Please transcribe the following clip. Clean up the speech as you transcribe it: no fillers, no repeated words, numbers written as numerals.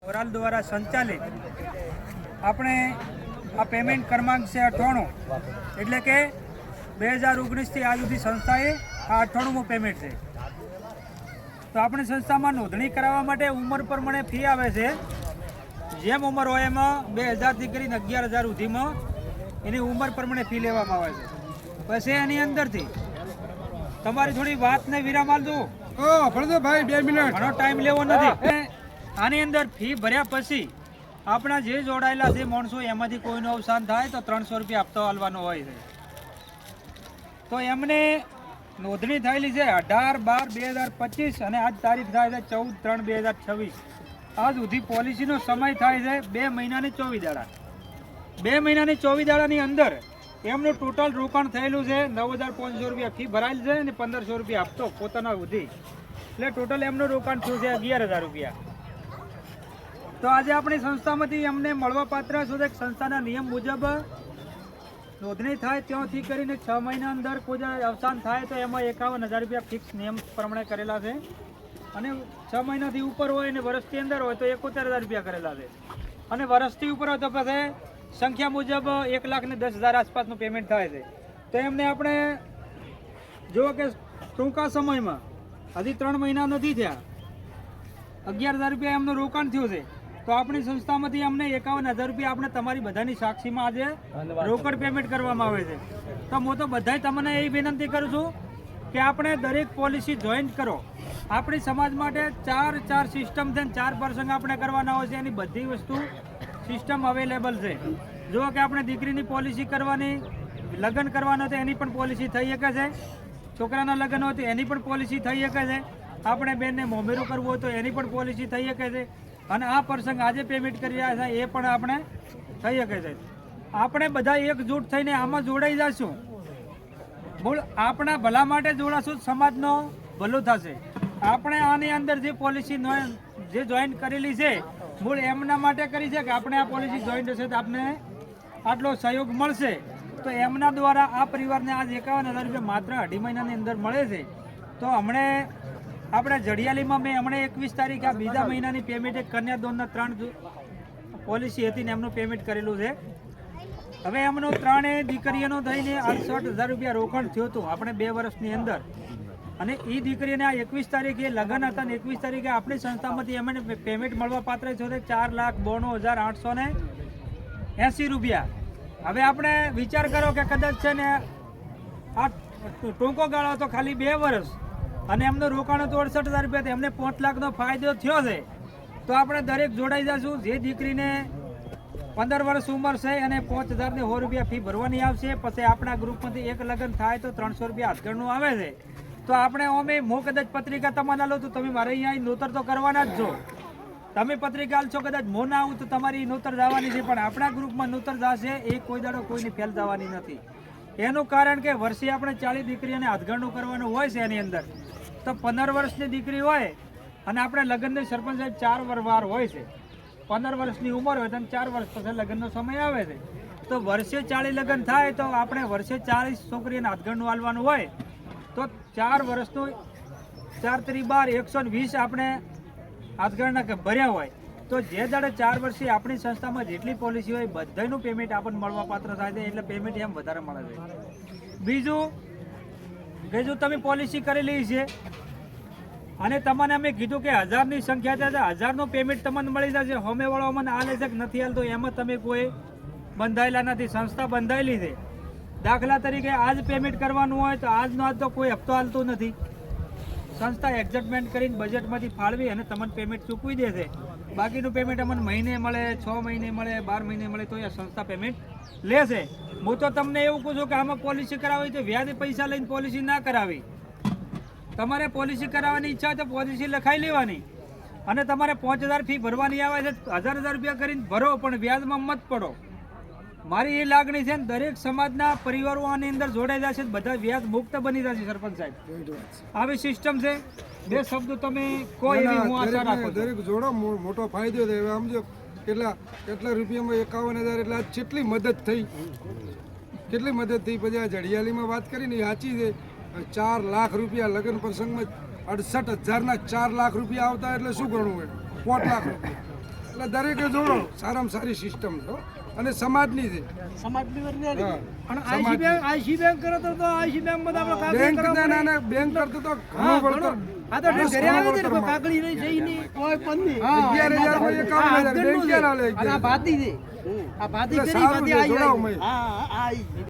ઓરાલ દ્વારા સંચાલિત આપણે આ પેમેન્ટ ક્રમાંક છે 98, એટલે કે 2019થી આજ સુધી સંસ્થાએ આ 98મું પેમેન્ટ છે. તો આપણી સંસ્થામાં નોંધણી કરાવવા માટે ઉંમર પ્રમાણે ફી આવે છે. જેમ ઉંમર હોય એમાં 2000થી કરીને 11,000 સુધીમાં એની ઉંમર પ્રમાણે ફી લેવામાં આવે છે. પછી એની અંદરથી તમારી થોડી વાતને વિરામ આલજો. ભાઈ 2 મિનિટ, ઘણો ટાઈમ લેવો નથી. આની અંદર ફી ભર્યા પછી આપણા જે જોડાયેલા છે માણસો એમાંથી કોઈનું અવસાન થાય તો 300 રૂપિયા હપ્તો આલવાનો હોય છે. તો એમને નોંધણી થયેલી છે 18/12/2025 અને આજ તારીખ થાય છે 14/3/2026. આજ સુધી પોલિસીનો સમય થાય છે 2 મહિનાની 24 દાડા. 2 મહિનાની 24 દાડાની અંદર એમનું ટોટલ રોકાણ થયેલું છે 9,500 રૂપિયા ફી ભરાયેલ છે અને 1,500 રૂપિયા હપ્તો પોતાના સુધી, એટલે ટોટલ એમનું રોકાણ થયું છે 11,000 રૂપિયા. તો આજે આપણી સંસ્થામાંથી અમને મળવા પાત્ર છે. સંસ્થાના નિયમ મુજબ નોંધણી થાય ત્યાંથી કરીને 6 મહિના અંદર કોઈ અવસાન થાય તો એમાં 51,000 રૂપિયા ફિક્સ નિયમ પ્રમાણે કરેલા છે, અને 6 મહિનાથી ઉપર હોય અને વર્ષથી અંદર હોય તો 71,000 રૂપિયા કરેલા છે, અને વર્ષથી ઉપર હોય તો પછી સંખ્યા મુજબ 1,10,000 આસપાસનું પેમેન્ટ થાય છે. તો એમને આપણે જુઓ કે ટૂંકા સમયમાં હજી 3 મહિના નથી થયા, 11,000 રૂપિયા એમનું રોકાણ થયું છે. તો આપણી સંસ્થામાંથી અમને 51,000 રૂપિયા આપણે તમારી બધાની સાક્ષીમાં આજે રોકડ પેમેન્ટ કરવામાં આવે છે. તો હું તો બધાય તમને એ વિનંતી કરું છું કે આપણે દરેક પોલિસી જોઈન્ટ કરો. આપણી સમાજ માટે ચાર સિસ્ટમ છે, 4 પ્રસંગ આપણે કરવાના હોય છે. એની બધી વસ્તુ સિસ્ટમ અવેલેબલ છે. જો કે આપણે દીકરીની પોલિસી કરવાની, લગ્ન કરવાના તો એની પણ પોલિસી થઈ શકે છે, છોકરાના લગ્ન હોય તો એની પણ પોલિસી થઈ શકે છે, આપણે બેનને મોમેરું કરવું હોય તો એની પણ પોલિસી થઈ શકે છે, અને આ પ્રસંગ આજે પેમેન્ટ કરી રહ્યા છે એ પણ આપણે થઈ શકે છે. આપણે બધા એકજૂટ થઈને આમાં જોડાઈ જશું. બોલ, આપણા ભલા માટે જોડાશું, સમાજનો ભલું થશે. આપણે આની અંદર જે પોલિસી જે જોઈન કરેલી છે મૂળ એમના માટે કરી છે કે આપણે આ પોલિસી જોઈન્ટ હશે તો આપણે આટલો સહયોગ મળશે. તો એમના દ્વારા આ પરિવારને આજ 51,000 રૂપિયા માત્ર 2.5 મહિનાની અંદર મળે છે. તો હમણે આપણે જડિયાલીમાં મેં હમણાં 21 તારીખે આ બીજા મહિનાની પેમેન્ટ એક કન્યાદાનના 3 પોલિસી હતી ને એમનું પેમેન્ટ કરેલું છે. હવે એમનું 3 દીકરીઓનું થઈને 68,000 રૂપિયા રોકાણ થયું હતું આપણે 2 વર્ષની અંદર, અને એ દીકરીને આ 21 તારીખે લગ્ન હતા અને 21 તારીખે આપણી સંસ્થામાંથી એમને પેમેન્ટ મળવા પાત્ર છે 4,92,880 રૂપિયા. હવે આપણે વિચાર કરો કે કદાચ છે ને આ ટૂંકો ગાળો તો ખાલી 2 વર્ષ અને એમનું રોકાણ હતું 68,000 રૂપિયા, તો એમને 5 લાખનો ફાયદો થયો છે. તો આપણે દરેક જોડાઈ જશું. જે દીકરીને 15 વર્ષ ઉંમર છે અને 5,000 રૂપિયા ફી ભરવાની આવશે. પછી આપણા ગ્રુપમાંથી એક લગ્ન થાય તો 300 રૂપિયા હાથગણનું આવે છે. તો આપણે અમે હું કદાચ પત્રિકા તમારે લો તો તમે મારે અહીંયા નોતર તો કરવાના જ છો. તમે પત્રિકા આલશો, કદાચ મો ના આવું તો તમારી નોતર જવાની છે, પણ આપણા ગ્રુપમાં નોતર જશે એ કોઈ દાડો કોઈને ફેલ જવાની નથી. એનું કારણ કે વર્ષે આપણે 40 દીકરીઓને હાથગણનું કરવાનું હોય છે. એની અંદર તો 15 વર્ષની દીકરી હોય અને આપણે લગ્નની સરપંચ સાહેબ 4 વાર હોય છે. 15 વર્ષની ઉંમર હોય તો 4 વર્ષ પછી લગ્નનો સમય આવે છે. તો વર્ષે 40 લગ્ન થાય તો આપણે વર્ષે 40 છોકરીઓને હાથગણનું આલવાનું હોય. તો 4 વર્ષનું 4 × 12 120 આપણે હાથગણના ભર્યા હોય. તો જે દાડે 4 વર્ષથી આપણી સંસ્થામાં જેટલી પોલિસી હોય બધાનું પેમેન્ટ આપણને મળવા પાત્ર થાય છે, એટલે પેમેન્ટ એમ વધારે મળે છે. બીજું કે જો તમે પોલિસી કરેલી છે અને તમને અમે કીધું કે 1000ની સંખ્યા છે, 1000નું પેમેન્ટ તમને મળી જશે. હોમેવાળો અમને આલે છે કે નથી હાલતો એમાં તમે કોઈ બંધાયેલા નથી, સંસ્થા બંધાયેલી છે. દાખલા તરીકે આજ પેમેન્ટ કરવાનું હોય તો આજનો આજ તો કોઈ હપ્તો હાલતો નથી. સંસ્થા એડજસ્ટમેન્ટ કરીને બજેટમાંથી ફાળવી અને તમને પેમેન્ટ ચૂકવી દેશે. બાકીનું પેમેન્ટ અમને મહિને મળે, 6 મહિને મળે, 12 મહિને મળે તો એ સંસ્થા પેમેન્ટ લેશે. હું તો તમને એવું કહું છું કે આમાં પોલિસી કરાવી તો વ્યાજે પૈસા લઈને પોલિસી ના કરાવી. તમારે પોલિસી કરાવવાની ઈચ્છા હોય તો પોલિસી લખાઈ લેવાની, અને તમારે 5,000 ફી ભરવાની આવે છે 1,000 રૂપિયા કરીને ભરો, પણ વ્યાજમાં મત પડો. મારી એ લાગણી છે ને દરેક સમાજના પરિવારો આની અંદર જોડાઈ જશે, બધા વ્યાજ મુક્ત બની જશે. સરપંચ સાહેબ, આવી સિસ્ટમ છે. 2 શબ્દો તમે કોઈ એવી હું આશા રાખું. દરેક જોડો મોટો ફાયદો થાય. હવે સમજો કેટલા રૂપિયામાં 51,000 એટલે કેટલી મદદ થઈ. પછી આ જડિયાલીમાં વાત કરીને સાચી છે. 4 લાખ રૂપિયા લગ્ન પ્રસંગમાં 68,000ના 4 લાખ રૂપિયા આવતા એટલે શું ગણવું હોય? 5 લાખ રૂપિયા. એટલે દરેકે જોડો, સારામાં સારી સિસ્ટમ છે હો. અને સમાજની છે. હા. અને આઈસી બેંક કરે તો આઈસી બેંક માં આપણે કાગળ બેંક કરાવવા પડે. ના બેંક કરતો તો હા, ઘણો વળતર. આ તો ઘરે આવે છે ને કોઈ કાગળી નહીં જઈ નહીં કોઈ પણ નહીં. 11,000 માં 51,000 બેંક ક્યાં આલે? અને આ ભાતી છે. આ ભાતી એટલે કરી સારું ભાતી છે, આઈ જોડાવ આઈ. મય.